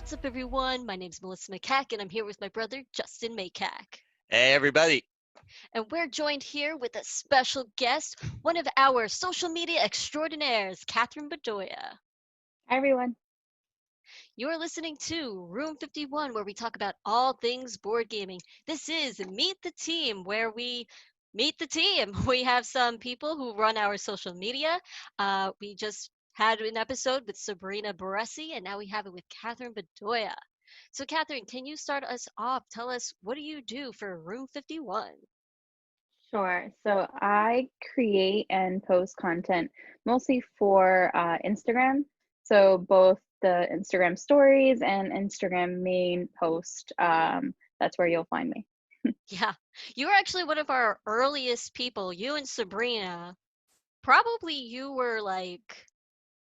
What's up, everyone? My name's Melissa McCack, and I'm here with my brother, Justin Maycack. Hey, everybody. And we're joined here with a special guest, one of our social media extraordinaires, Katherine Bedoya. Hi, everyone. You're listening to Room 51, where we talk about all things board gaming. This is Meet the Team, where we meet the team. We have some people who run our social media. We just had an episode with Sabrina Baresi, and now we have it with Katherine Bedoya. So, Katherine, can you start us off? Tell us, what do you do for Room 51? Sure. So I create and post content mostly for Instagram. So both the Instagram stories and Instagram main post. That's where you'll find me. Yeah, you were actually one of our earliest people. You and Sabrina, probably you were like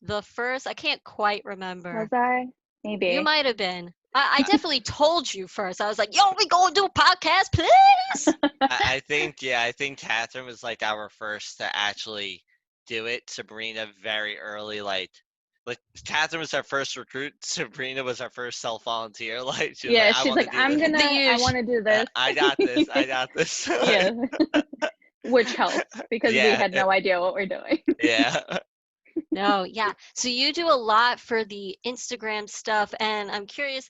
the first. I can't quite remember. Was I? You Maybe. might have been. I definitely told you first. I was like, yo, we gonna do a podcast, please. I think Catherine was like our first to actually do it. Sabrina very early, like Catherine was our first recruit. Sabrina was our first self-volunteer. Like she was like, Yeah, I she's want to like, do this. I want to do this. I got this. I got this. Yeah, which helps because we Yeah, had no idea what we're doing. yeah. No, yeah. So you do a lot for the Instagram stuff, and I'm curious,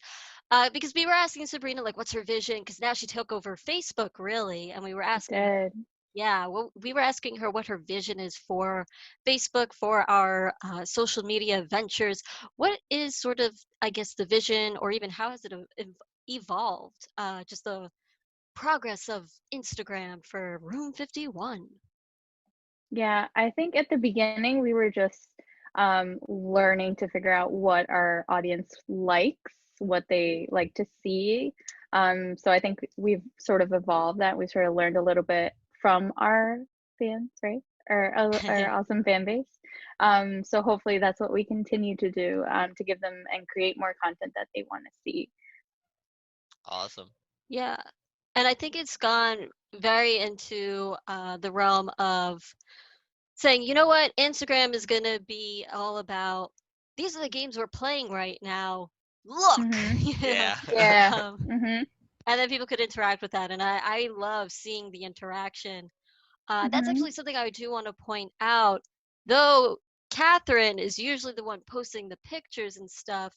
because we were asking Sabrina, like, what's her vision? Because now she took over Facebook, really, and we were I asking, did. yeah, well, we were asking her what her vision is for Facebook, for our social media ventures. What is sort of, I guess, the vision, or even how has it evolved? Just the progress of Instagram for Room 51. Yeah, I think at the beginning we were just learning to figure out what our audience likes, what they like to see. So I think we've sort of evolved that. We sort of learned a little bit from our fans, right? Our awesome fan base. So hopefully that's what we continue to do, to give them and create more content that they want to see. Awesome. Yeah. And I think it's gone very into the realm of saying, you know what, Instagram is going to be all about these are the games we're playing right now. Look, Mm-hmm. you know, Yeah. Yeah. um, Mm-hmm. and then people could interact with that. And I love seeing the interaction. That's Mm-hmm. actually something I do want to point out. Though Catherine is usually the one posting the pictures and stuff,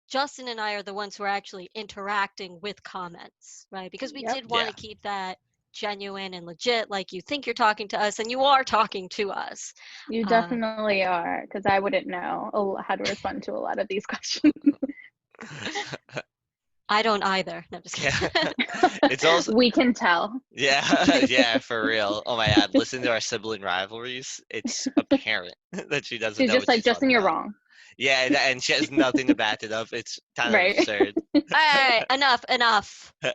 Justin and I are the ones who are actually interacting with comments, right? Because we Yep. did want Yeah. to keep that genuine and legit, like you think you're talking to us and you are talking to us. You Uh, definitely are, because I wouldn't know how to respond to a lot of these questions. I don't either. No, I'm just Yeah. kidding. It's also We can tell. yeah, for real. Oh my God, listen to our sibling rivalries. It's apparent that she doesn't She's know just what like, she's Justin, talking you're about. wrong. Yeah, and she has nothing to back it up. It's kind of Right. absurd. All right, enough. It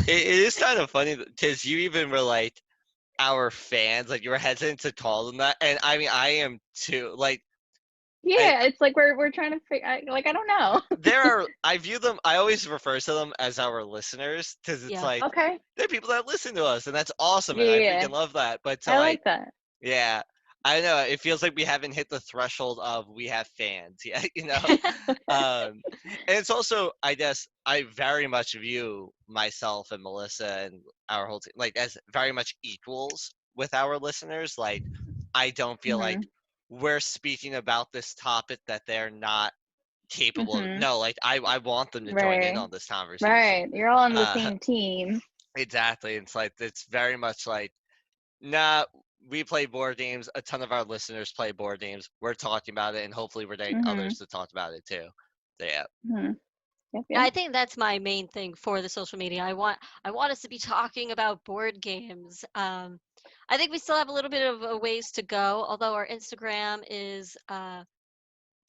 is kind of funny because you even were like our fans, like you were hesitant to call them that, and I mean I am too. Like, I Yeah, it's like we're trying to figure. Like, I don't know. I view them. I always refer to them as our listeners because it's Yeah. like Okay. they're people that listen to us, and that's awesome, and I Yeah, freaking love that. But to I like, like that. yeah, I know it feels like we haven't hit the threshold of we have fans yet, you know. And it's also, I guess, I very much view myself and Melissa and our whole team like as very much equals with our listeners. Like, I don't feel like Mhm. we're speaking about this topic that they're not capable of. Mhm. No, like I want them to join in Right. on this conversation. Right. You're all on the Uh, same team. exactly. It's like it's very much like, nah, we play board games. A ton of our listeners play board games. We're talking about it, and hopefully, we're getting Mhm. others to talk about it too. So, yeah. Mhm. Yep. Yeah, Yep. I think that's my main thing for the social media. I want us to be talking about board games. I think we still have a little bit of a ways to go, although our Instagram is the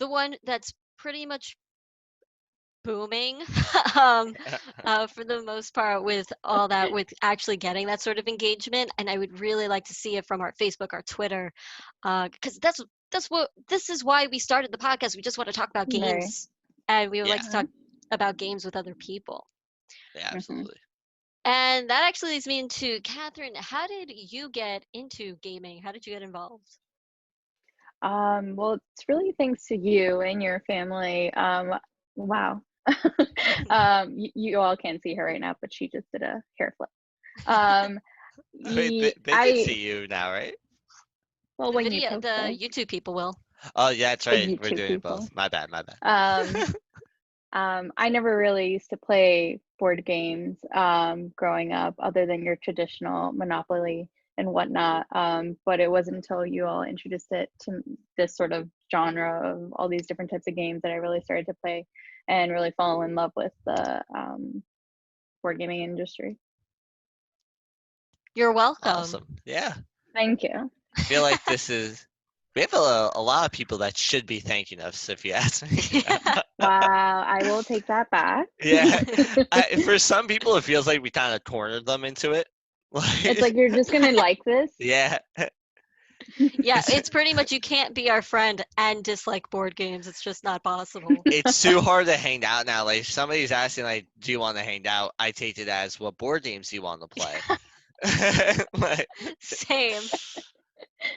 one that's pretty much booming for the most part with all that with actually getting that sort of engagement, and I would really like to see it from our Facebook, our Twitter, because that's what this is why we started the podcast. We just want to talk about Right. games, and we would like Yeah. to Mhm. talk about games with other people. Yeah. Mhm. Absolutely. And that actually leads me into Catherine. How did you get into gaming? How did you get involved? Well, it's really thanks to you and your family. Wow. You all can't see her right now, but she just did a hair flip. Um, Wait, they can I see you now, right? well, The when you video, post the it, YouTube people will. Oh, yeah, that's the right. We're YouTube doing it both. people. My bad, my bad. Um, I never really used to play board games growing up, other than your traditional Monopoly and whatnot. But it wasn't until you all introduced it to this sort of genre of all these different types of games that I really started to play and really fall in love with the board gaming industry. You're welcome. Awesome. Yeah. Thank you. I feel like we have a lot of people that should be thanking us, if you ask me. Wow, I will take that back. Yeah. For some people, it feels like we kind of cornered them into it. It's like you're just gonna like this. Yeah. Yeah, it's pretty much you can't be our friend and dislike board games. It's just not possible. It's too hard to hang out now. Like, if somebody's asking, like, do you want to hang out? I take it as, what board games do you want to play? Like, Same.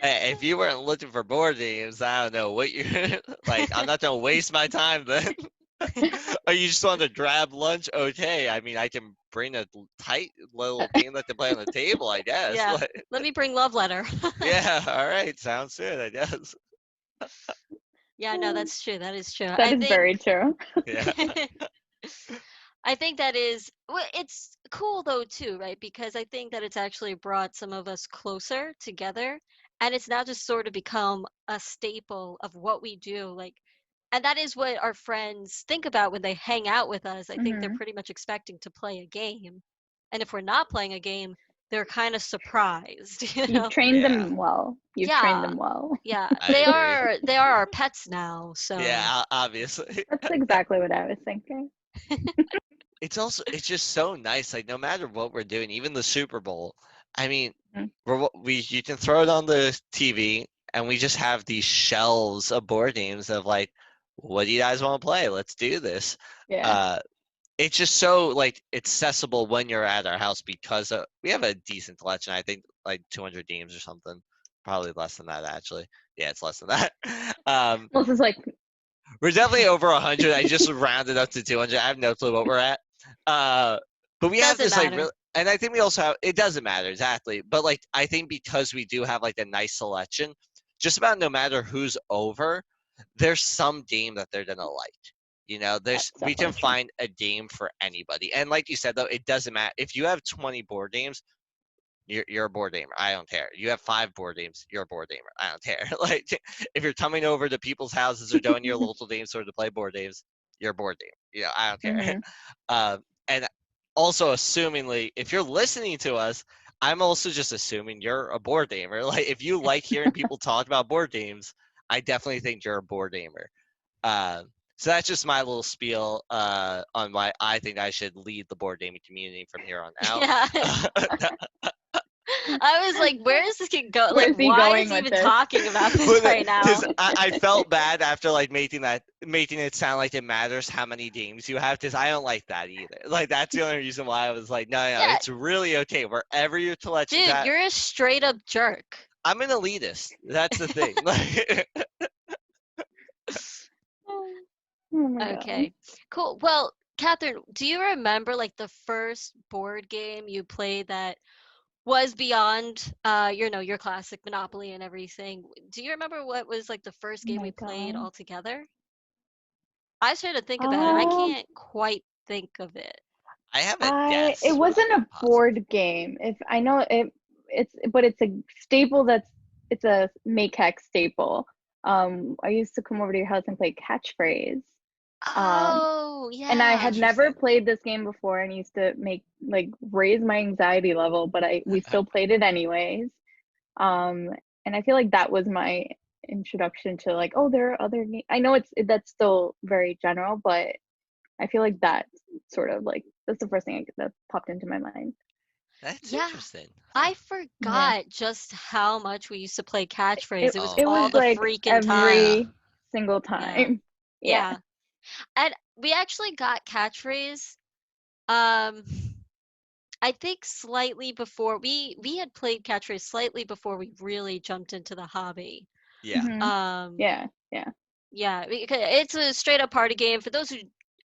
if you weren't looking for board games, I don't know what you're like. I'm not gonna waste my time then. Or you just want to grab lunch? Okay, I mean, I can bring a tight little game that they play on the table, I guess. Yeah. But, Let me bring love letter. yeah, all right, sounds good, I guess. Yeah, no, that's true. That is true. That is very true. Yeah, I think that is well, it's cool though too, right? Because I think that it's actually brought some of us closer together, and it's now just sort of become a staple of what we do. Like, and that is what our friends think about when they hang out with us. I think they're Hmm. pretty much expecting to play a game, and if we're not playing a game, they're kind of surprised, you You've know? trained yeah, them well. You've trained Yeah, them well. yeah. I agree. They are our pets now, so Yeah, obviously. That's exactly what I was thinking. It's just so nice. Like, no matter what we're doing, even the Super Bowl. I mean, Mm. we you can throw it on the TV, and we just have these shelves of board games of like, what do you guys want to play? Let's do this. Yeah. Uh, it's just so like accessible when you're at our house because we have a decent collection. I think like 200 games or something. Probably less than that actually. Yeah, it's less than that. Um, Well, this is like, we're definitely over 100. I just rounded up to 200. I have no clue what we're at. Uh, but we have doesn't this like matter. real, and I think we also have. It doesn't matter exactly, but like I think because we do have like a nice selection, just about no matter who's over, there's some game that they're gonna like. You know, that's we can definitely true. find a game for anybody. And like you said though, it doesn't matter if you have 20 board games. You're a board gamer. I don't care. You have 5 board games. You're a board gamer. I don't care. Like if you're coming over to people's houses or going to your local game store to play board games, you're a board gamer. You know, I don't care. Hmm. And also, assumingly, if you're listening to us, I'm also just assuming you're a board gamer. Like if you like hearing people talk about board games, I definitely think you're a board gamer. So that's just my little spiel on why I think I should lead the board gaming community from here on out. Yeah. I was like, where is this kid go? Like, Where's he why going is he with even this? talking about this right Because now? I felt bad after like making it sound like it matters how many games you have, because I don't like that either. Like that's the only reason why I was like, no, Yeah, it's really okay wherever your collection's dude, at. you're a straight up jerk. I'm an elitist. That's the thing. Like, Oh my god. Okay, cool. Well, Catherine, do you remember like the first board game you played that was beyond your classic Monopoly and everything? Do you remember what was like the first Oh game we my played god. all together? I was trying to think about it. I Um, can't quite think of it. I have a it guess, but wasn't a possibly. board game. If I know it, it's a staple it's a make hex staple. I used to come over to your house and play catchphrase. Um, Oh, and I yeah. had never Interesting. played this game before and used to make like raise my anxiety level, but we still played it anyways. Um, and I feel like that was my introduction to like, oh, there are other games. I know that's still very general, but I feel like that sort of like that's the first thing that popped into my mind. That's Yeah, interesting. Huh. I Yeah. forgot just how much we used to play catchphrase. It It was it Oh all was man. the like freaking Yeah. time. every single Yeah. time. Yeah. Yeah. And we actually got catchphrase um I think slightly before we had played catchphrase slightly before we really jumped into the hobby. Yeah. Hmm. Um Yeah. Yeah. yeah, it's a straight up party game. For those who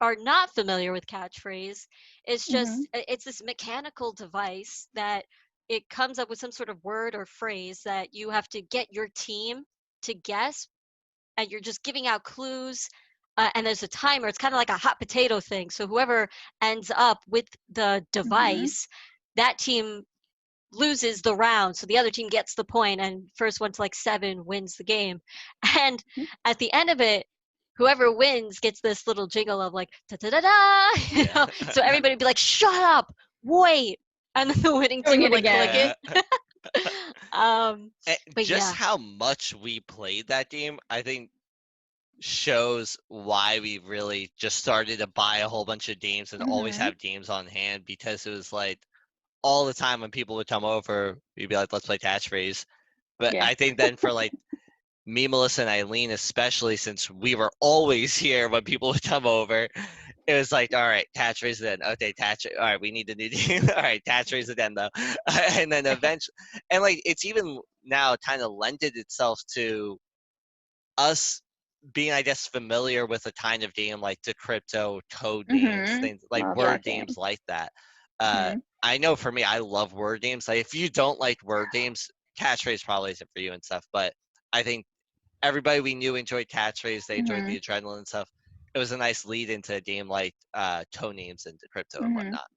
are not familiar with catchphrase, Mhm. it's this mechanical device that it comes up with some sort of word or phrase that you have to get your team to guess, and you're just giving out clues. And there's a timer. It's kind of like a hot potato thing. So whoever ends up with the Mhm. device, that team loses the round. So the other team gets the point, and first one to like 7 wins the game. And Mhm. at the end of it, whoever wins gets this little jingle of like da da da da. Yeah. So everybody would be like, "Shut up, wait," and then the winning team Doing would it like click again. Yeah. it. um, but Just yeah. how much we played that game, I think, shows why we really just started to buy a whole bunch of games and always Mhm. have games on hand, because it was like all the time when people would come over, we'd be like, let's play catchphrase. But Yeah. I think then for like me, Melissa, and Eileen, especially since we were always here when people would come over, it was like, all right, catchphrase then. Okay, all right, we need a new team. All right, catchphrase again though. And then eventually, and like it's even now kind of lended itself to us being, I guess, familiar with a kind of game like the crypto code games, Mhm. things like Love word that games game. like that. Mhm. I know for me, I love word games. Like if you don't like word games, catchphrase probably isn't for you and stuff. But I think everybody we knew enjoyed catchphrase. They enjoyed Mhm. the adrenaline and stuff. It was a nice lead into a game like code names and crypto and Mhm. whatnot.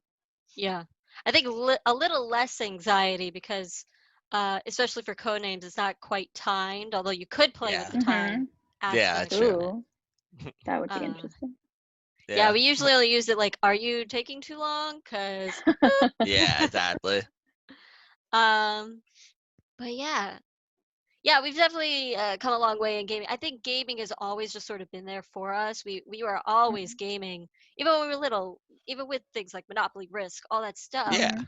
Yeah. I think a little less anxiety because, especially for code names, it's not quite timed, although you could play with Yeah, the time Mhm. yeah, that's aspect of true. it. Ooh, that would be Uh, interesting. yeah, Yeah, we usually only use it like, are you taking too long? Because, yeah, exactly. um, but yeah. Yeah, we've definitely come a long way in gaming. I think gaming has always just sort of been there for us. We were always Mhm. gaming, even when we were little, even with things like Monopoly, Risk, all that stuff. Yeah, Mhm.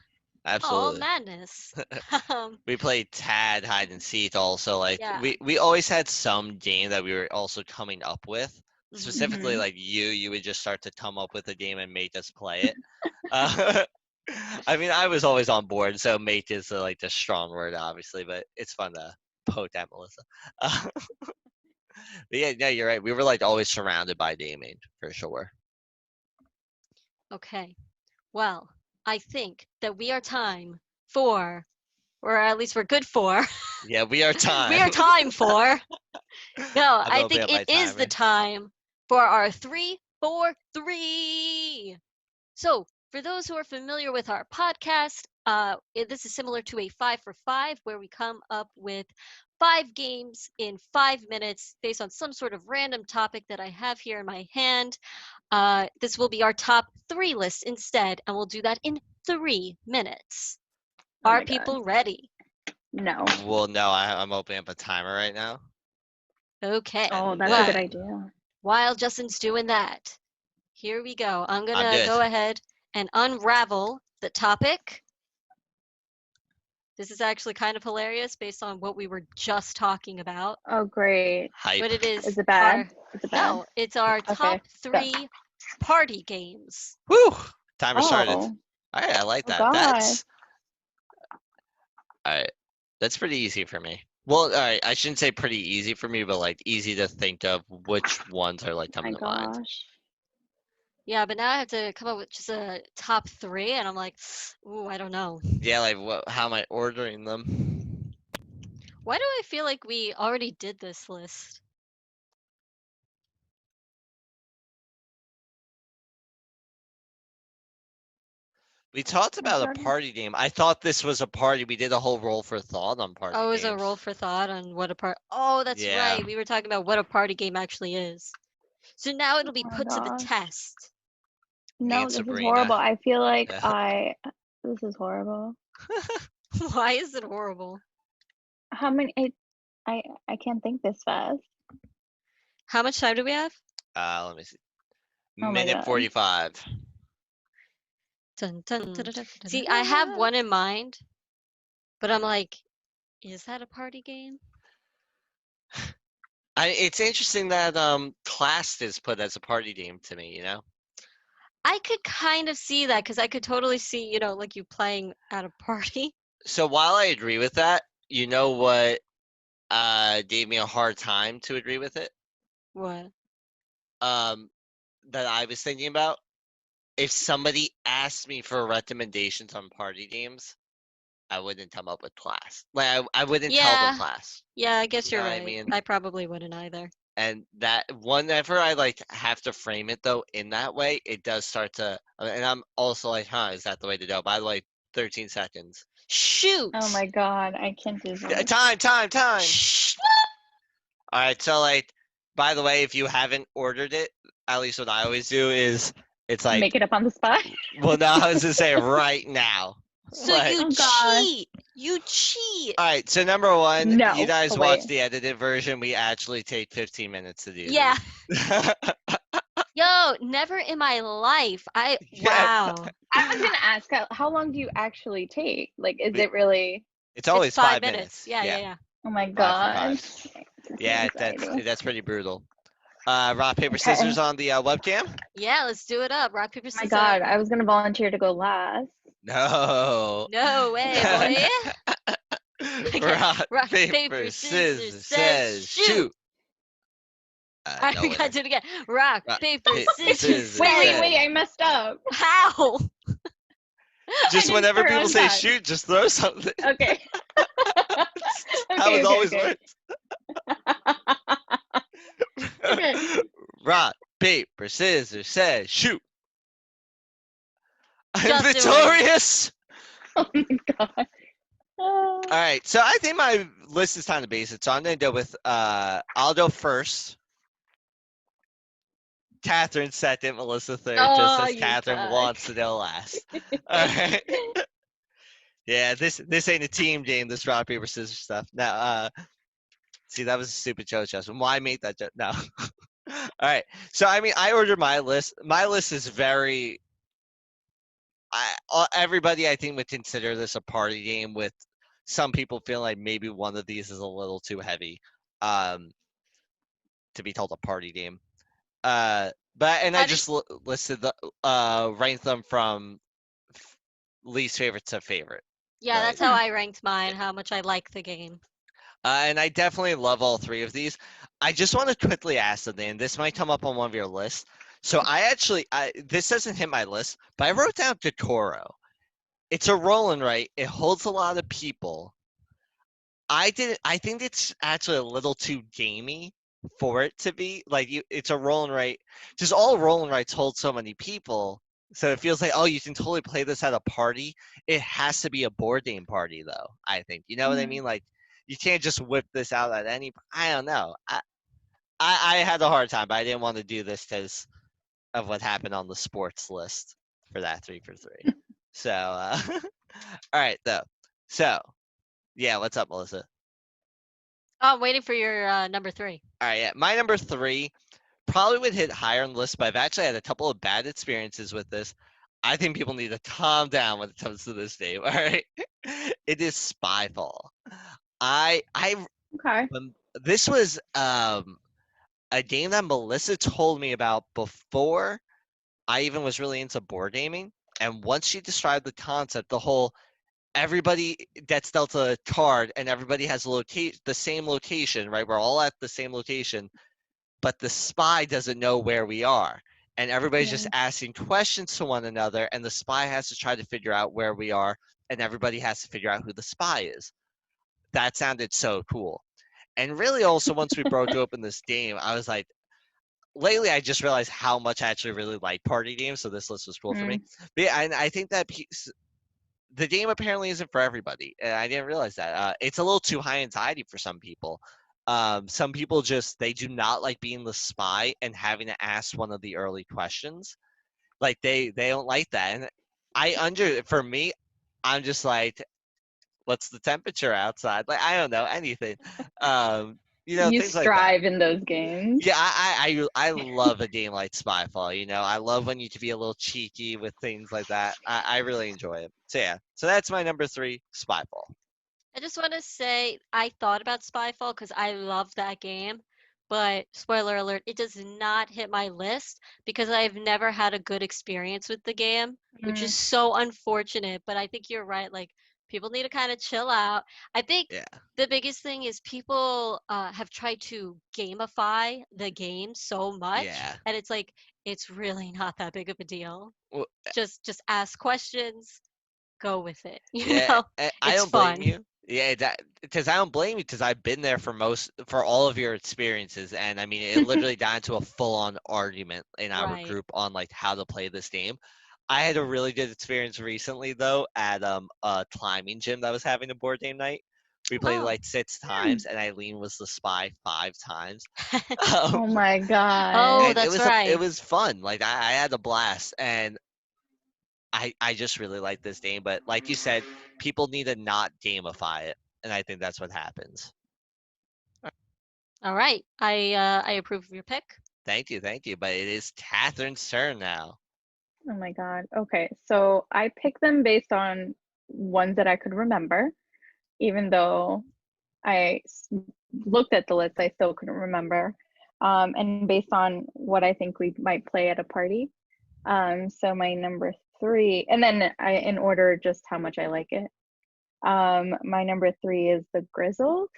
Oh, absolutely. madness. um, We played Tad, hide and seek also. Like yeah. we always had some game that we were also coming up with. Hmm. Specifically, Mhm. like you would just start to come up with a game and make us play it. Uh, I mean, I was always on board, so make is like the strong word, obviously, but it's fun to poke at Melissa. But yeah, no, you're right. We were like always surrounded by gaming for sure. Okay. Well, I think that we are time for, or at least we're good for, Yeah, we are we time. are time for, no, I'm I opening think up it my is the timer. time for our 3-4-3. So, for those who are familiar with our podcast, this is similar to a 5 for 5, where we come up with 5 games in 5 minutes based on some sort of random topic that I have here in my hand. This will be our top 3 list instead, and we'll do that in 3 minutes. Oh Are my god. people ready? No. Well, no, I'm opening up a timer right now, Okay. Oh, and that's a good Well, idea. while Justin's doing that, here we go. I'm going I'm to good. go ahead and unravel the topic. This is actually kind of hilarious based on what we were just talking about. Oh, great. But Hype. it is Is it bad? our, Is it bad? no, it's our Okay, top go. 3 party games. Woo! Timer started. Oh, All right, I like oh that. God. All right. That's pretty easy for me. Well, all right. I shouldn't say pretty easy for me, but like easy to think of which ones are like My coming to mind. gosh. Yeah, but now I have to come up with just a top 3, and I'm like, ooh, I don't know. Yeah, like what? How am I ordering them? Why do I feel like we already did this list? We talked I'm about a sorry. party game. I thought this was a party. We did a whole roll for thought on party Oh, it was a roll games. for thought on what a part. Oh, that's Yeah, right. We were talking about what a party game actually is. So now it'll be Oh my put to the gosh. test. me No, and this is Sabrina. horrible. I feel like Yeah. this is horrible. Why is it horrible? How many, I can't think this fast. How much time do we have? Let me see. Oh my Minute God. 45. Dun, dun, dun, dun, dun. See, I have one in mind, but I'm like, is that a party game? It's interesting that Classed is put as a party game to me. I could kind of see that because I could totally see, like you playing at a party. So while I agree with that, you know what gave me a hard time to agree with it? What? Um, that I was thinking about, if somebody asked me for recommendations on party games, I wouldn't come up with class. Like I wouldn't tell them Yeah. class. Yeah, I guess You know you're what I right. mean? I probably wouldn't either. And that whenever I like have to frame it though in that way, it does start to. And I'm also like, huh, is that the way to go? By the way, 13 seconds. Oh Shoot. my god, I can't do Yeah, this. time. Shh. All right, so like, by the way, if you haven't ordered it, at least what I always do is it's like, Make it up on the spot. well, no, I was gonna say right now. So Like, you Oh god. cheat. You cheat. all right, so number one, you No. guys Oh watch wait. the edited version. We actually take 15 minutes to do Yeah. these. Yo, never in my life. Yeah, Wow. I was gonna ask how long do you actually take? Like, is we, it really? it's It's always 5 5 minutes. minutes. Yeah, yeah, Yeah, yeah. Oh my 5 for 5. god. This is Yeah, anxiety. that's pretty brutal. Rock paper Okay. scissors on the webcam. Yeah, let's do it up. Rock, paper, Oh my scissors. god, I was gonna volunteer to go last. No. No way, boy. Okay. Rock Rock, paper paper, scissors, scissors says says shoot. shoot. I No got winner. to do it again. Rock, Rock paper, paper scissors, scissors says Wait, says. I messed up. how? I Just didn't whenever start people on say time. shoot, just throw something. Okay. How it always Okay. works. Okay. Rock paper scissors says shoot. I'm Justin victorious. Oh my god. All right, so I think my list is kind of basic. So I'm gonna go with I'll go first. Katherine second, Melissa third, just Oh, as you Katherine suck. wants to go last. All right. Yeah, this ain't a team game. This rock paper scissors stuff. Now, see, that was a stupid joke, Justin. Why make that joke? No. All right. So I mean, I ordered my list. My list is very. Everybody I think would consider this a party game. With some people feeling like maybe one of these is a little too heavy, um, to be called a party game. But and I Have you? just listed the ranked them from least favorite to favorite, Yeah, right? that's how I ranked mine, how much I like the game. And I definitely love all three of these. I just want to quickly ask something, and this might come up on one of your lists. So this doesn't hit my list, but I wrote down Kokoro. It's a roll and write. It holds a lot of people. I think it's actually a little too gamey for it to be like you. It's a roll and write. Just all roll and writes hold so many people, so it feels like, oh, you can totally play this at a party. It has to be a board game party, though. I think you know what I mean. Like you can't just whip this out at any. I don't know. I had a hard time, but I didn't want to do this because of what happened on the sports list for that 3 for 3. So all right though. So yeah, what's up, Melissa? Oh, I'm waiting for your number 3. All right, yeah. My number 3 probably would hit higher on the list, but I've actually had a couple of bad experiences with this. I think people need to calm down when it comes to this game. All right, it is Spyfall. I Okay. this was a game that Melissa told me about before I even was really into board gaming, and once she described the concept, the whole everybody gets dealt a card and everybody has the same location, right? We're all at the same location, but the spy doesn't know where we are. And everybody's just Yeah. asking questions to one another, and the spy has to try to figure out where we are, and everybody has to figure out who the spy is. That sounded so cool. And really, also, once we broke open this game, I was like, lately, I just realized how much I actually really like party games, so this list was cool for me. But yeah, and I think that the game apparently isn't for everybody, and I didn't realize that. It's a little too high anxiety for some people. Some people they do not like being the spy and having to ask one of the early questions. Like they don't like that. And for me, I'm just like, what's the temperature outside? Like I don't know anything. You Things like that. strive in those games. Yeah, I love a game like Spyfall. I love when you can be a little cheeky with things like that. I really enjoy it. So yeah, so that's my number 3, Spyfall. I just want to say I thought about Spyfall because I love that game, but spoiler alert, it does not hit my list because I've never had a good experience with the game, which is so unfortunate. But I think you're right. Like, people need to kind of chill out. I think Yeah, the biggest thing is people have tried to gamify the game so much, yeah, and it's like it's really not that big of a deal. Well, Just ask questions, go with it. yeah, I It's don't blame fun. you. Yeah, that because I don't blame you because I've been there for all of your experiences, and I mean it literally down to a full-on argument in our Right. group on like how to play this game. I had a really good experience recently though at a climbing gym that was having a board game night. We played Oh. like 6 times, and Eileen was the spy 5 times. Oh Um, my Oh, God. and that's it right. was fun. Like I had a blast, and I just really like this game. But like you said, people need to not gamify it, and I think that's what happens. All right. I approve of your pick. Thank you. But it is Catherine's turn now. Oh my God. Okay. So I picked them based on ones that I could remember, even though I looked at the list, I still couldn't remember. And based on what I think we might play at a party. So my number three, and then in order just how much I like it. My number three is the Grizzled.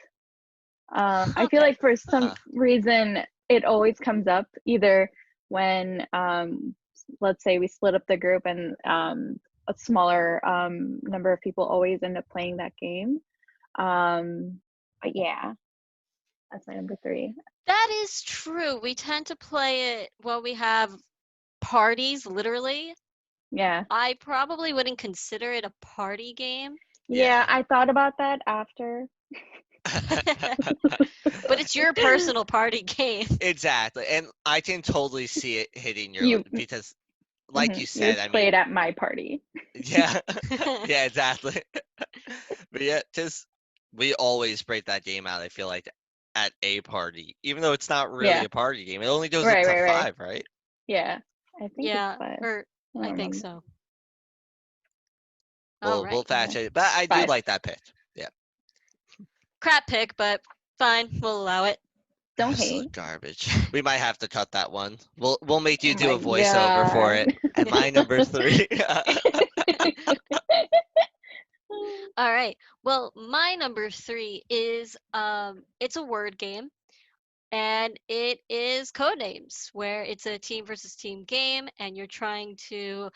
I feel Okay. like for some Huh. reason it always comes up either when let's say we split up the group and a smaller number of people always end up playing that game. But yeah, that's my number three. That is true. We tend to play it while we have parties, literally. Yeah. I probably wouldn't consider it a party game, Yeah, Yeah. I thought about that after. but it's your personal party game. Exactly, and I can totally see it hitting your You because, like mhm, you you said, would I play mean, it at my party. yeah, yeah, exactly. But yeah, just we always break that game out. I feel like at a party, even though it's not really Yeah. a party game. It only goes up Right, to right, right. 5, right? Yeah. I think it's Yeah, five. or I don't I think remember. so. All We'll right. fact Yeah. check it, but I do 5. like that pick. Yeah, Crap pick, but fine. We'll allow it. Don't absolute hate. garbage. We might have to cut that one. We'll make you Oh do my a voiceover for God. it. And my number 3. All right. Well, my number three is it's a word game, and it is Codenames, where it's a team versus team game, and you're trying to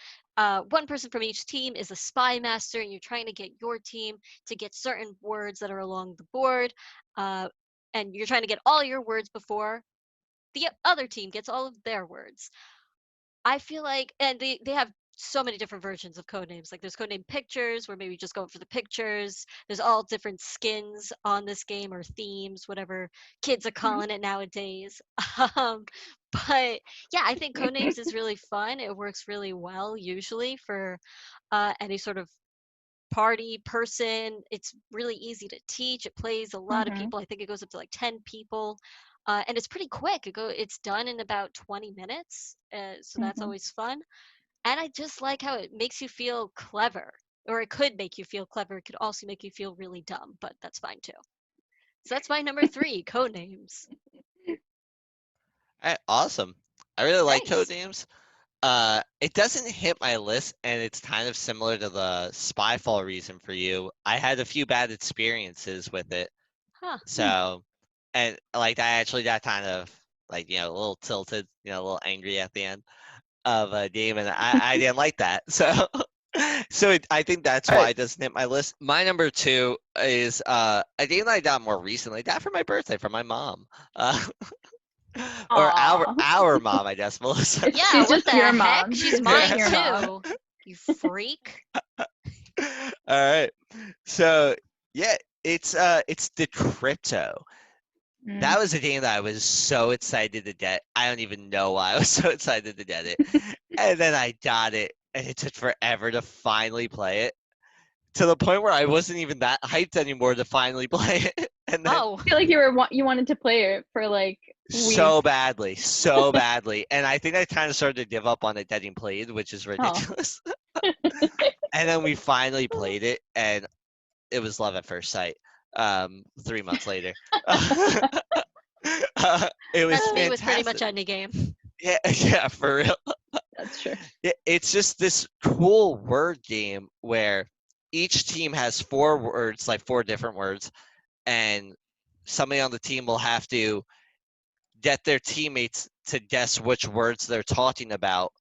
one person from each team is a spy master, and you're trying to get your team to get certain words that are along the board, uh, and you're trying to get all your words before the other team gets all of their words. I feel like, and they have so many different versions of code names. Like there's codename pictures, where maybe just going for the pictures. There's all different skins on this game or themes, whatever kids are Mhm. calling it nowadays. Um, but yeah, I think codenames is really fun. It works really well usually for any sort of party person. It's really easy to teach. It plays a lot of Mhm. people. I think it goes up to like 10 people. And it's pretty quick. It's done in about 20 minutes. So that's Mhm. always fun. And I just like how it makes you feel clever. Or it could make you feel clever. It could also make you feel really dumb, but that's fine too. So that's my number three, code names. Alright, awesome. I really like Thanks. Codenames. It doesn't hit my list, and it's kind of similar to the Spyfall reason for you. I had a few bad experiences with it, Huh. Hmm. so and like I actually got kind of like a little tilted, a little angry at the end of a game, and I didn't like that. So I think that's All why right. it doesn't hit my list. My number two is a game that I got more recently. I got for my birthday from my mom. Uh, or our Aw. our mom, I guess, Melissa. Yeah, She's what just the your heck? mom. She's She's just mine your mom. too. You freak. All right. So yeah, it's the crypto. Mm. That was a game that I was so excited to get. I don't even know why I was so excited to get it. And then I got it, and it took forever to finally play it. To the point where I wasn't even that hyped anymore to finally play it. And then Oh, I feel like you wanted to play it for like so weeks. badly, so badly. And I think I kind of started to give up on it getting played, which is Oh. ridiculous. And then we finally played it, and it was love at first sight. 3 months later, it was that's me with pretty fantastic. much any game. Yeah, yeah, for real. That's true. It's just this cool word game where each team has 4 words, like 4 different words, and somebody on the team will have to get their teammates to guess which words they're talking about,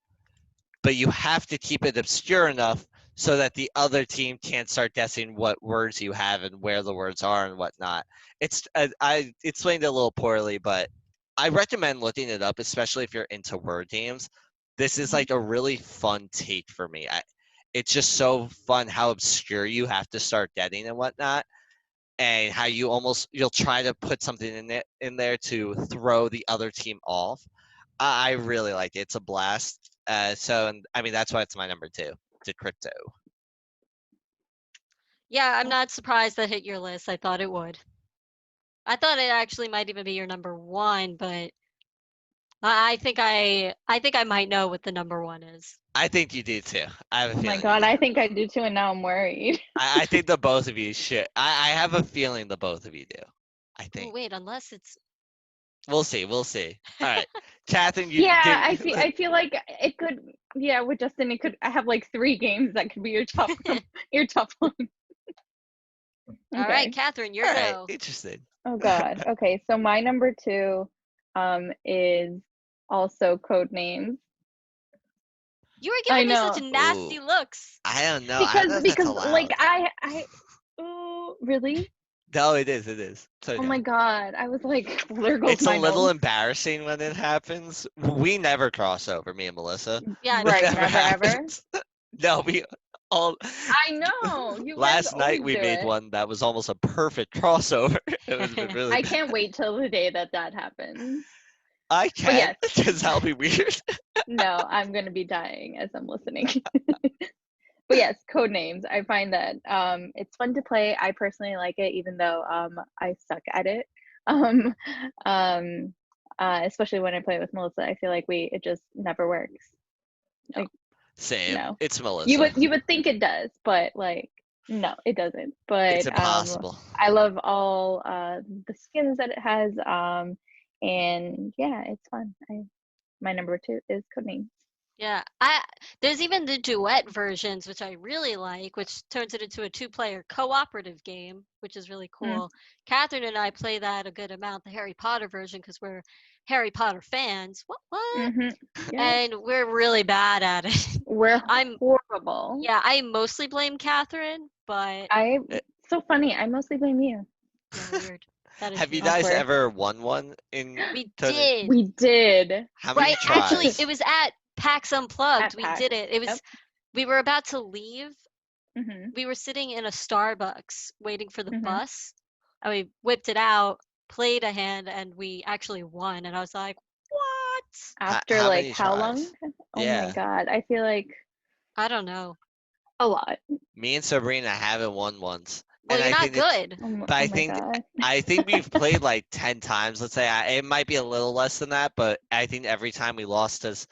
but you have to keep it obscure enough so that the other team can't start guessing what words you have and where the words are and whatnot. It's I explained it a little poorly, but I recommend looking it up, especially if you're into word games. This is like a really fun take for me. It's just so fun how obscure you have to start getting and whatnot, and how you'll try to put something in there to throw the other team off. I really like it. It's a blast. I mean, that's why it's my number 2 to crypto. Yeah, I'm not surprised that hit your list. I thought it would. I thought it actually might even be your number 1, but I think I might know what the number 1 is. I think you do too. I have a Oh my feeling. God, I think I do too, and now I'm worried. I think the both of you should. I have a feeling the both of you do. I Oh, think. wait, unless it's We'll see. All right, Katherine, you Yeah, give. I feel like it could. Yeah, with Justin, it could. I have like 3 games that could be your top your top one. All right, Okay. Katherine, your All right, go. interesting. Oh God. Okay, so my number 2 is also code names. You were I giving me such know. nasty looks. I don't know. I don't know if that's Because like allowed. oh really? No, it is. It is. It's Oh okay. my God. I was like, there goes It's a my little notes. embarrassing when it happens. We never cross over, me and Melissa. Yeah, That Right, never never ever. happens. No, we all. I know. You guys Last night always we do made it. one that was almost a perfect crossover. It was really I bad. can't wait till the day that happens. I But can, yes, because that'll be weird. no, I'm gonna be dying as I'm listening. But yes, code names. I find that it's fun to play. I personally like it, even though I suck at it. Um, um, Especially when I play with Melissa, I feel like it just never works. Like Same. no, It's Melissa. you would think it does, but like no, it doesn't. It's But impossible. I love all the skins that it has. And yeah, it's fun. My number 2 is Codenames. Yeah, there's even the duet versions, which I really like, which turns it into a 2-player cooperative game, which is really Mm. cool. Catherine and I play that a good amount, the Harry Potter version, because we're Harry Potter fans. What? Mm-hmm. Yeah, And we're really bad at it. we're I'm horrible. Yeah, I mostly blame Catherine, but Eh, So funny. I mostly blame you. yeah, weird. That is Have you weird. guys Awkward. ever won one in We Tony? did. We did. How many Right? Actually, tries? it was at PAX Unplugged. At We PAX. did it. It was Yep. We were about to leave. Mm-hmm. We were sitting in a Starbucks waiting for the Mm-hmm. bus, and we whipped it out, played a hand, and we actually won. And I was like, "What?" After How like many how long? tries? Oh my Yeah. God. I feel like I don't know. a lot. Me and Sabrina haven't won once. Well, And you're I not think it's good. but Oh my God. I think we've played like 10 times. Let's say it might be a little less than that, but I think every time we lost is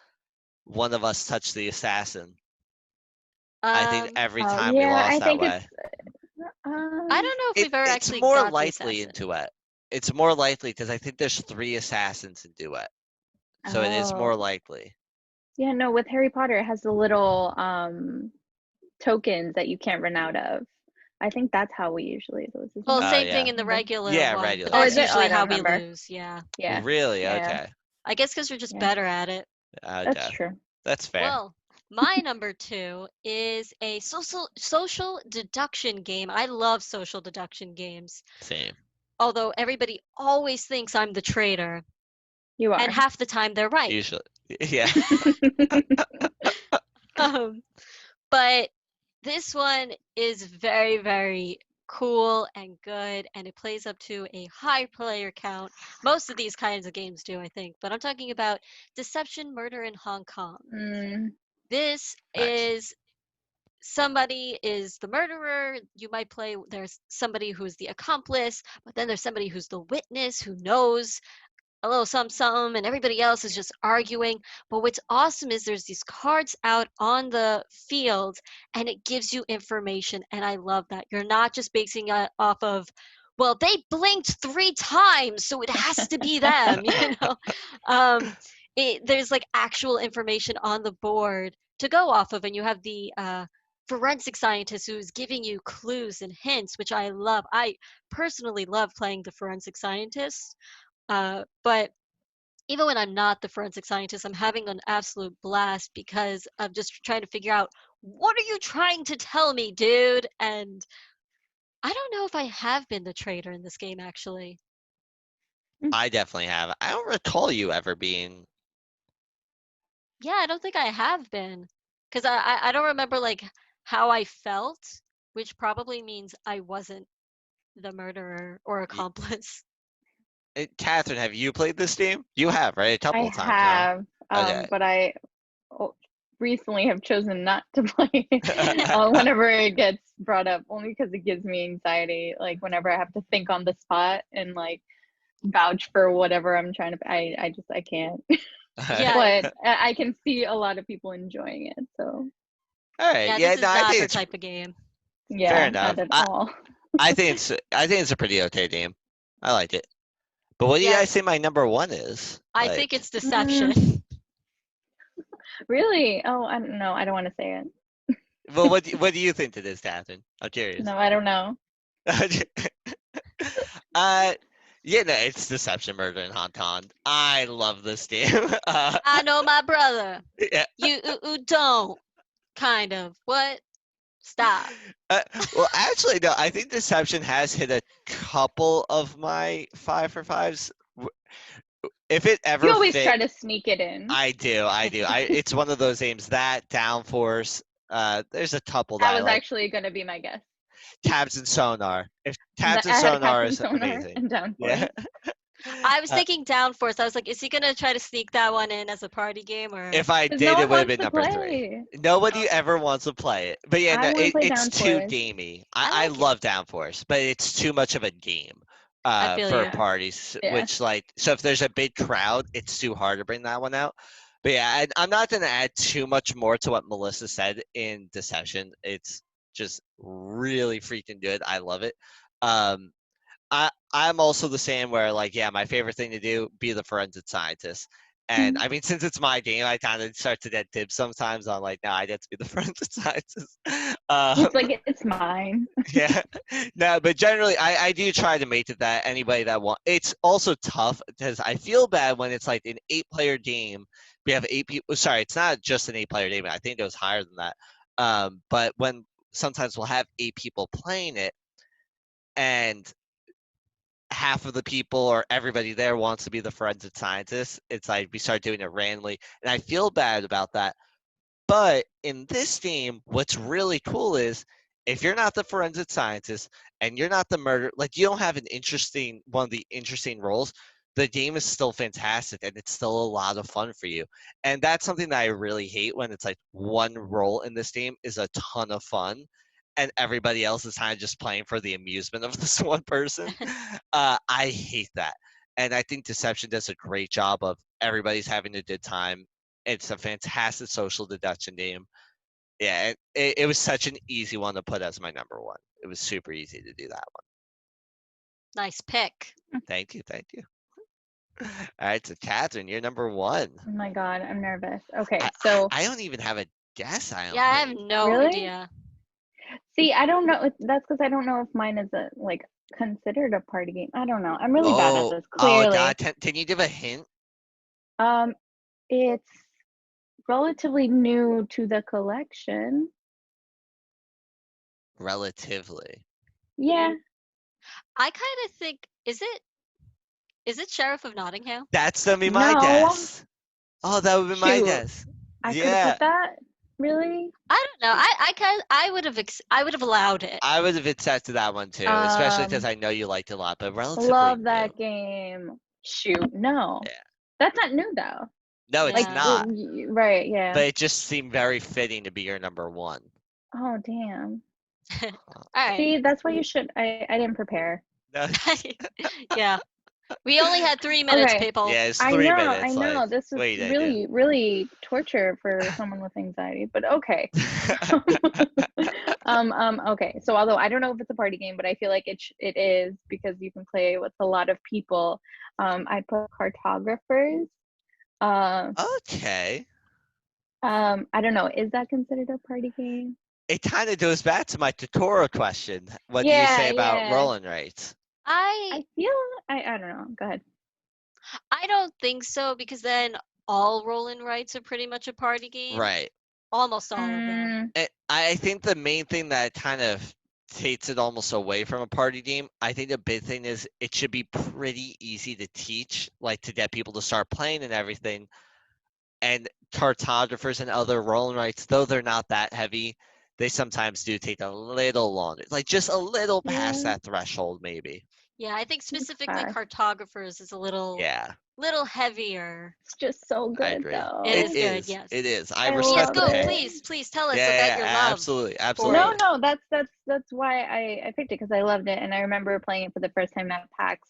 one of us touched the assassin. I think every Oh time we yeah, lost I that think way. I don't know if we've ever It's actually more got the likely in assassin. duet. It's more likely because I think there's 3 assassins in duet. So it is more oh likely. yeah, no, with Harry Potter it has the little tokens that you can't run out of. I think that's how we usually lose, isn't Well, it? Oh same thing yeah. in the Remember? regular Yeah, one, but regular, Oh, is that's yeah. it? Oh, usually I how don't we remember. lose. Yeah. Yeah, Really? yeah, Okay. I guess because we're just yeah. better at it. That's Okay. true. That's fair. Well, my number 2 is a social deduction game. I love social deduction games. Same. Although everybody always thinks I'm the traitor, You and are. half the time they're right. Usually. Yeah. Um, but this one is very, very cool and good, and it plays up to a high player count. Most of these kinds of games do, I think, but I'm talking about Deception Murder in Hong Kong. Mm, This Nice. is somebody is the murderer. You might play, there's somebody who's the accomplice, but then there's somebody who's the witness who knows a little something, and everybody else is just arguing. But what's awesome is there's these cards out on the field, and it gives you information, and I love that. You're not just basing it off of, well, they blinked 3 times, so it has to be them, you know. Um, there's like actual information on the board to go off of, and you have the forensic scientist who's giving you clues and hints, which I love. I personally love playing the forensic scientist. But even when I'm not the forensic scientist, I'm having an absolute blast because I'm just trying to figure out what are you trying to tell me, dude? And I don't know if I have been the traitor in this game actually. I definitely have. I don't recall you ever being. Yeah, I don't think I have been. Because I don't remember like how I felt, which probably means I wasn't the murderer or accomplice. Catherine, have you played this game? You have, right? A I couple of times now. have, Okay. but I recently have chosen not to play whenever it gets brought up, only because it gives me anxiety. Like whenever I have to think on the spot and like vouch for whatever I'm trying to, I can't. Yeah, But I can see a lot of people enjoying it. So All right. yeah, Yeah. this No, is I not think her it's type of game. fair yeah, enough. not at all. I think it's a pretty okay game. I like it. But what do you Yeah, guys say my number one is? I think Like, it's deception. Mm, really? Oh, I don't know. I don't want to say it. well, what do you think it is, Catherine? I'm curious. No, I don't know. uh, yeah, no, it's Deception, Murder, and Haunted. I love this game. I know my brother. Yeah. You don't. Kind of. What? Stop. Well, actually, no. I think Deception has hit a couple of my 5 for 5s. If it You ever always fit, try to sneak it in. I do. It's one of those games that Downforce. There's a couple that That I was like. actually going to be my guess. Tabs and Sonar. If Tabs That and I had Sonar Captain is Sonar amazing. and Yeah. Downforce. I was Uh, thinking Downforce. I was like, is he gonna try to sneak that one in as a party game or? if I Because no did, it one would have wants been to number 3. play. Nobody Oh, ever wants to play it. But yeah, I no, want to play it's too Downforce. gamey. I I like it. love Downforce, but it's too much of a game I feel for you. parties. Yeah. Which, like, so if there's a big crowd, it's too hard to bring that one out. But yeah, I'm not going to add too much more to what Melissa said in Deception. It's just really freaking good. I love it. Um, I'm also the same where, like, yeah, my favorite thing to do, be the forensic scientist. And I mean, since it's my game, I kind of start to get tips sometimes on like, no, I get to be the forensic scientist. Um, It's like, it's mine. yeah, no, but generally, I do try to make it that anybody that want. It's also tough because I feel bad when it's like an 8-player game. We have 8 people. Sorry, it's not just an 8-player game. I think it was higher than that. But when sometimes we'll have 8 people playing it, and half of the people or everybody there wants to be the forensic scientist. It's like we start doing it randomly, and I feel bad about that. But in this game, what's really cool is if you're not the forensic scientist and you're not the murder, like you don't have an interesting one of the interesting roles, the game is still fantastic and it's still a lot of fun for you. And that's something that I really hate when it's like one role in this game is a ton of fun and everybody else is kind of just playing for the amusement of this one person. I hate that. And I think Deception does a great job of everybody's having a good time. It's a fantastic social deduction game. Yeah, it was such an easy one to put as my number one. It was super easy to do that one. Nice pick. Thank you, thank you. All right, so Catherine, you're number one. Oh my God, I'm nervous. Okay, I, so I don't even have a guess. I Yeah, don't I have think. no really? idea. See, I don't know. That's because I don't know if mine is a like considered a party game. I don't know. I'm really bad at this, Oh God! clearly. Can you give a hint? Um, it's relatively new to the collection. Relatively. Yeah. I kind of think is it Sheriff of Nottingham? That's gonna be my No. guess. Oh, that would be my Shoot. guess. I could have Yeah, put that. Really? I don't know. I would have allowed it. I would have accepted that one too, especially because Um, I know you liked it a lot. But relatively love new. that game. Shoot. No. Yeah. That's not new though. No, it's Like, Yeah. not. right, yeah. But it just seemed very fitting to be your number one. Oh, damn. All right. See, that's why you should. I didn't prepare. No, Yeah. We only had 3 minutes, Okay. people. yeah, it's I 3 minutes. know. Like, This is what are you gonna really, really torture for someone with anxiety, but okay. do? Okay. So although I don't know if it's a party game, but I feel like it is because you can play with a lot of people. I put cartographers. Okay. I don't know. Is that considered a party game? It kind of goes back to my tutorial question. What do you say about Yeah. rolling rates? I I feel I don't know. Go ahead. I don't think so because then all roll and rights are pretty much a party game. Right. Almost all of them. Mm, I think the main thing that kind of takes it almost away from a party game, I think the big thing is it should be pretty easy to teach, like to get people to start playing and everything. And cartographers and other rolling rights, though they're not that heavy, they sometimes do take a little longer, like just a little past yeah, that threshold, maybe. Yeah, I think it's specifically fast. cartographers is a Yeah, little heavier. It's just so I good agree. It though. is good, yes. It is. I I Yes, respect love the go, pick. it. please tell us about Yeah, your yeah, love absolutely, for No, it. absolutely. no, that's why I picked it because I loved it, and I remember playing it for the first time at PAX,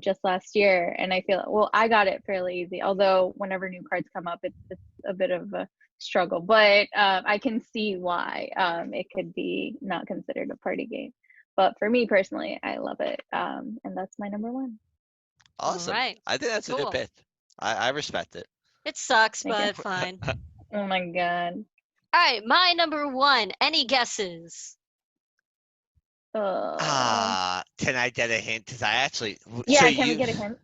just last year, and I feel well, I got it fairly easy. Although whenever new cards come up, it's a bit of a struggle, but I can see why it could be not considered a party game. But for me personally, I love it, and that's my number one. All Awesome. right. I think that's a good Cool. pick. I respect it. It sucks, Thank you. but fine. Oh my god. All right, my number one. Any guesses? Uh, Can I get a hint? Because I actually, so yeah, can we you, get a hint?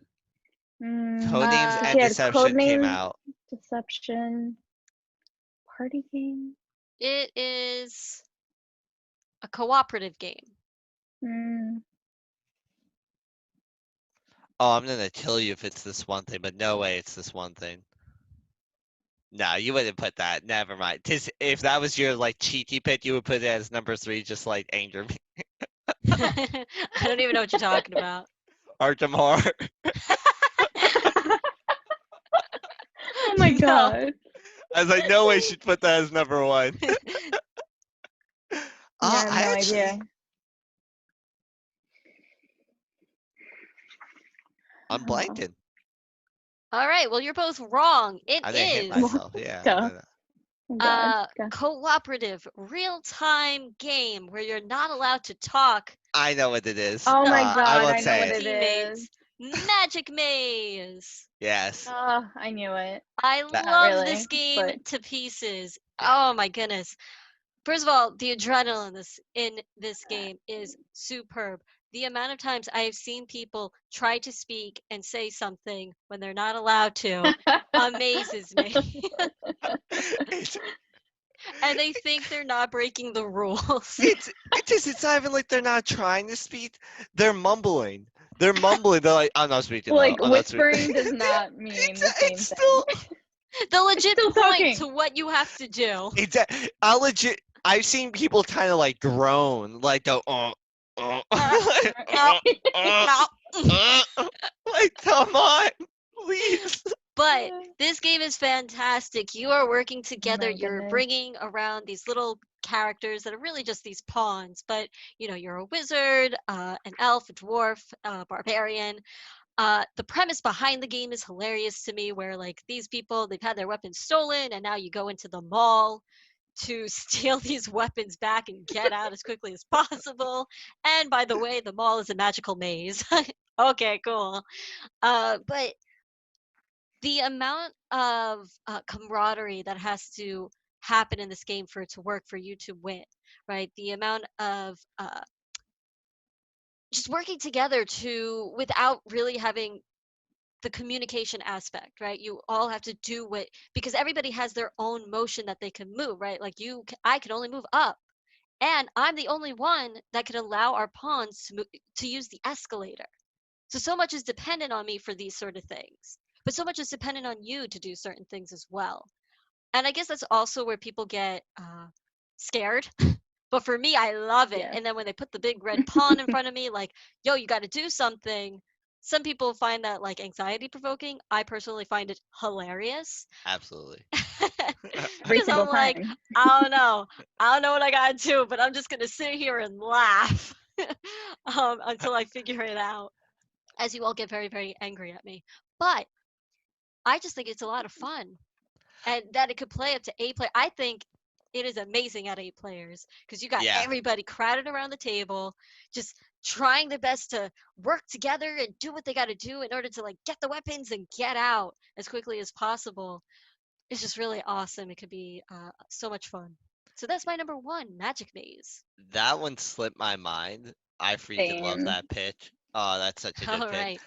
Codenames If Uh, and you had Deception came Codenames, out. Deception, party game. it is a cooperative game. Mm, Oh, I'm gonna kill you if it's this one thing, but no way it's this one thing. No, you wouldn't put that. Never mind. 'Cause if that was your like cheeky pick, you would put it as number 3, just like anger me. I don't even know what you're talking about. Arkham Horror. oh my No. god. I was like, no way she'd put that as number 1. Yeah, I have no I idea. actually, I'm Oh, blanking. All right, well, you're both wrong. It I didn't hit is what myself. Yeah. the? Oh god. a cooperative real-time game where you're not allowed to talk. I know what it is. Oh my I god, won't I know say what it. it is. Teammates. Magic Maze. Yes. Oh, I knew it. I That, Not love this really, game but to pieces. Oh my goodness. First of all, the adrenaline in this game is superb. The amount of times I've seen people try to speak and say something when they're not allowed to amazes me. it's, And they think they're not breaking the rules. it's not even like they're not trying to speak. They're mumbling. They're mumbling. They're like, I'm not speaking now. like I'm not speaking. whispering does not mean the same It's thing. still The It's legit still point talking. to what you have to do. it's I legit. I've seen people kind of like groan, like go, No, no. like come on, please. But this game is fantastic. You are working Oh together. my You're goodness. bringing around these little characters that are really just these pawns. But you're a wizard, an elf, a dwarf, a barbarian. The premise behind the game is hilarious to me, where like these people they've had their weapons stolen, and now you go into the mall to steal these weapons back and get out as quickly as possible. And by the way, the mall is a magical maze. Okay, cool. But the amount of camaraderie that has to happen in this game for it to work for you to win, right? The amount of just working together to without really having the communication aspect, right? You all have to do what because everybody has their own motion that they can move, right? Like I can only move up, and I'm the only one that can allow our pawns to use the escalator. So much is dependent on me for these sort of things, but so much is dependent on you to do certain things as well. And I guess that's also where people get scared. But for me, I love it. Yes. And then when they put the big red pawn in front of me, like, yo, you got to do something. Some people find that like anxiety provoking. I personally find it hilarious. Absolutely. Every Because single I'm like, time. I don't know. I don't know what I got to do, but I'm just going to sit here and laugh until I figure it out. As you all get very, very angry at me. But I just think it's a lot of fun. And that it could play up to 8 players. I think it is amazing at 8 players because you got Yeah, everybody crowded around the table, just trying their best to work together and do what they got to do in order to like get the weapons and get out as quickly as possible. It's just really awesome. It could be so much fun. So that's my number one, Magic Maze. that one slipped my mind. I freaking love Same. that pitch. Oh, that's such a good All pick. right.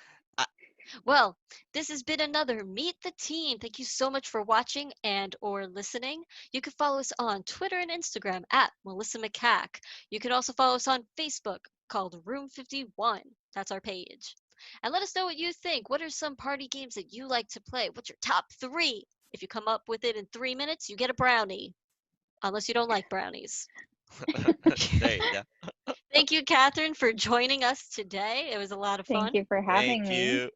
Well, this has been another Meet the Team. Thank you so much for watching and or listening. You can follow us on Twitter and Instagram at Melissa McCack. You can also follow us on Facebook called Room 51. That's our page. And let us know what you think. What are some party games that you like to play? What's your top three? If you come up with it in 3 minutes, you get a brownie. Unless you don't like brownies. There you go. Thank you, Catherine, for joining us today. It was a lot of Thank fun. you for having Thank me. you.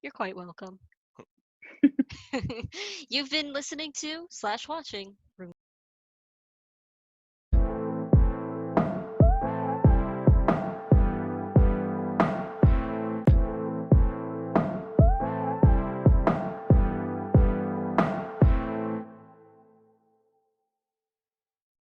You're quite welcome. You've been listening to / watching